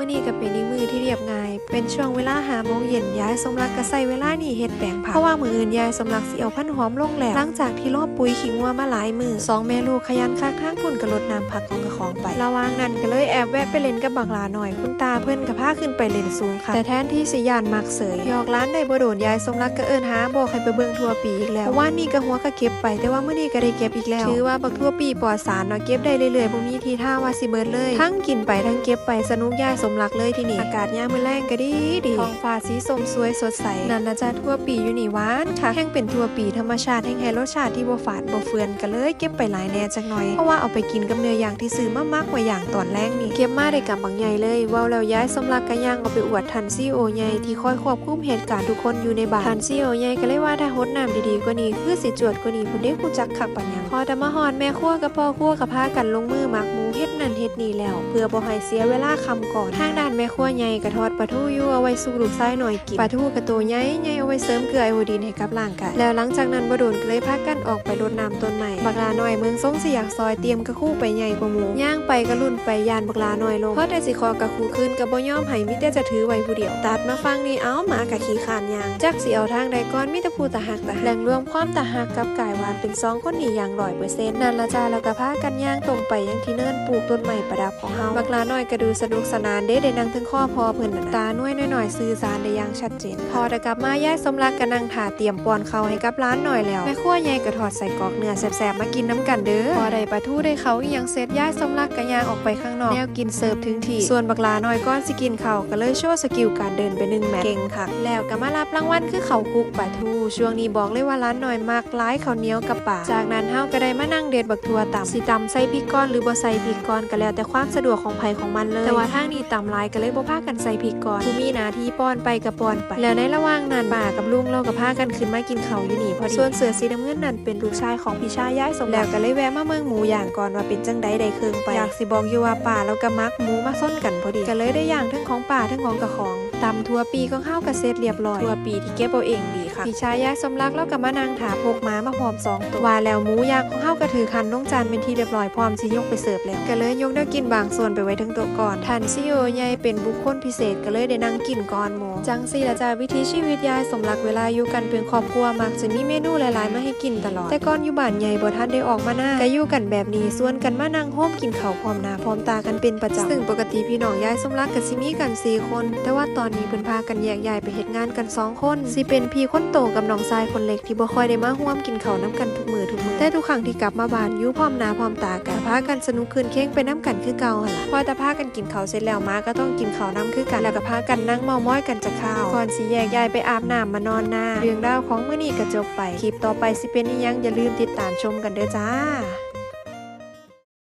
มื้อนี้ก็เป็นอีกมื้อที่เรียบง่ายเป็นช่วงเวลา5 โมงเย็นยายสมรักก็ใส่เวลานี่เฮ็ดแปลงผักเพราะว่ามื้ออื่นยายสมรักสิเอาพันหอมลงแล้วหลังจากที่รอปุ๋ยขี้งัวมาหลายมื้อ2แม่ลูกขยันคักทางพุ่นก็รดน้ำผักของไประหว่างนั้นก็เลยแอบแวะไปเล่นกับบักหลาหน่อยคุณตาเพิ่นก็พาขึ้นไปเล่นสูงค่ะแต่แทนที่สิย่านมักเสยหยอกล้านได้บ่โดนยายสมรักก็เอิ้นหาบอกให้ไปเบิ่งทั่วปีอีกแล้วเพราะว่านี่ก็หัวก็เก็บไปแต่ว่ามื้อนี้ก็ได้เก็บอีกแล้วถือว่าบักทั่วปีปลอดสารเนาะเก็บได้เรื่อยๆบ่มีทีท่าว่าสิเบิดเลยทั้งกินไปทั้งเก็บไปสนุกยายสมรักเลยที่นี่อากาศยามมื้อแลงก็ดีท้องฟ้าสีส้มสวยสดใสนั่นนะจ๊ะทั่วปีอยู่นี่หวานค่ะแห้งเป็นทั่วปีธรรมชาติแห้งให้รสชาติที่บ่ฝาดบ่เฟือนก็เลยเก็บไปหลายแน่จักหน่อยเพราะว่าเอาไปกินกับเนื้อย่างที่ซื้อมามักไว้อย่างตอนแรกนี่เก็บมาได้กำบักใหญ่เลยเว้าแล้วย้ายสมรักก็ย่างเอาไปอวดทันซีโอใหญ่ที่คอยควบคุมเหตุการณ์ทุกคนอยู่ในบ้านทันซีโอใหญ่ก็เลยว่าถ้าฮดน้ำดีๆกว่านี้คือสิจวดกว่านี้พุ่นเด้ฮู้จักคักปานหยังพอแต่มาฮอดแม่ครัวกับพ่อครัวก็พากันลงมือหมักหมูเฮ็ดนั่นเฮ็ดนี่แล้วเพื่อบ่ให้เสียเวลาค่ำก่อนทางด้านแม่ครัวใหญ่ก็ทอดปลาทูอยู่เอาไว้สู่ลูกชายหน่อยกินปลาทูก็ตัวใหญ่ๆเอาไว้เสริมเกลือไอโอดีนให้กับร่างกายแล้วหลังจากนั้นบ่โดนก็เลยพากันออกไปรดน้ำต้นใหม่บักลาน้อยเมืองทรงสิอยากซอยเตรียมกระคู่ไปใหญ่กว่าหมู่ย่างไปก็ลุ่นไปยานบักลาน้อยลงเพราะแต่สิขอกระคู่ขึ้นก็บ่ยอมให้มีแต่จะถือไว้ผู้เดียวตัดมาฟังนี่เอ้าหมากะขี้คานยางจักสิเอาทางใดก่อนมีแต่ผู้ตะหักตะแหล่งรวมความตะหักกับกายหวานเป็น2คนนี้อย่าง 100% นั่นละจ้าแล้วก็พากันย่างตรงไปยังที่เนินปลูกต้นใหม่ประดับของเฮาบักลาน้อยก็ดูสนุกสนานได้นั่งถึงข้อพอเพิ่นน่ะตาน้อยๆสื่อสารได้อย่างชัดเจนพอได้กลับมายายสมรักก็นั่งท่าเตรียมป้อนข้าวให้กับร้านหน่อยแล้วแม่ครัวใหญ่ก็ทอดใส่กรอกเนื้อแซ่บๆมากินน้ำกันเด้อพอได้ปลาทูได้เขาอีหยังเสร็จยายสมรักก็ย่างออกไปข้างนอกแนวกินเสิร์ฟถึงที่ส่วนบักลาน้อยก่อนสิกินข้าวก็เลยโชว์สกิลการเดินไป1 แมตช์เก่งคักแล้วก็มารับรางวัลคือข้าวคลุกปลาทูช่วงนี้บอกเลยว่าร้านหน่อยมากหลายข้าวเหนียวกับปลาจากนั้นเฮาก็ได้มานั่งเด็ดบักทั่วตำสิตำใส่พริกก้อนหรือบ่ใส่พริกก้อนก็แล้วแต่ความสะดวกของไผของมันเลยแต่ว่าทางนี้ตำหลายก็เลยบ่พากันใส่พริกก้อนผู้มีหน้าที่ป้อนไปก็ป้อนไปแล้วในระหว่างนั้นป้ากับลุงเราก็พากันขึ้นมากินข้าวอยู่นี่พอดีส่วนเสือสีน้ำเงินนั่นเป็นลูกชายของพี่ชายยายสมแล้วก็เลยแวะมาเมืองหมูย่างก่อนว่าเป็นจังได๋ได้เครื่องไปอยากสิบอกอยู่ว่าป้าแล้วก็มักหมูมาส้นกันพอดีก็เลยได้ย่างทั้งของป้าทั้งของกะของตำทั่วปีของเฮาก็เสร็จเรียบร้อยทั่วปีที่เก็บเอาเองดีค่ะพี่ชายยายสมรักแล้วก็มานั่งถาพกม้ามาพร้อม2 ตัวว่าแล้วหมูย่างของเฮาก็ถือคันลงจานเป็นที่เรียบร้อยพร้อมสิยกไปเสิร์ฟแล้วก็เลยยกแนวกินบางส่วนไปไว้ทั้งโต๊ะก่อนทันซีโอใหญ่เป็นบุคคลพิเศษก็เลยได้นั่งกินก่อนหมูจังซี่ละจ้าวิถีชีวิตยายสมรักเวลาอยู่กันเป็นครอบครัวมักจะมีเมนูหลายๆมาให้กินตลอดแต่ก่อนอยู่บ้านใหญ่บ่ทันได้ออกมาหน้าก็อยู่กันแบบนี้ส่วนกันมานั่งโฮมกินข้าวพร้อมหน้าพร้อมตากันเป็นประจำซึ่งปกติพี่น้องยายสมรักก็สิมีกัน4 คนแต่ว่าตอนนี้เพิ่นพากันแยกย้ายไปเฮ็ดงานกัน2 คนสิเป็นพี่คนโตกับน้องชายคนเล็กที่บ่ค่อยได้มาร่วมกินข้าวนํกันทุกมื้อแต่ทุกครั้งที่กลับมาบ้านอยู่พร้อมหน้าพร้อมตากันพากันสนุกคืนเค้งไปน้ำกันคือเก่าหั่นล่ะพอแต่พากันกินข้าวเสร็จแล้วมาก็ต้องกินข้าวน้ำคือกันแล้วก็พากันนั่งเมามอยกันจะข้าวก่อนสิแยกย้ายไปอาบน้ำมานอนหน้าเรื่องราวของมื้อนี้ก็จบไปคลิปต่อไปสิเป็นอีหยังอย่าลืมติดตามชมกันเด้อจ้า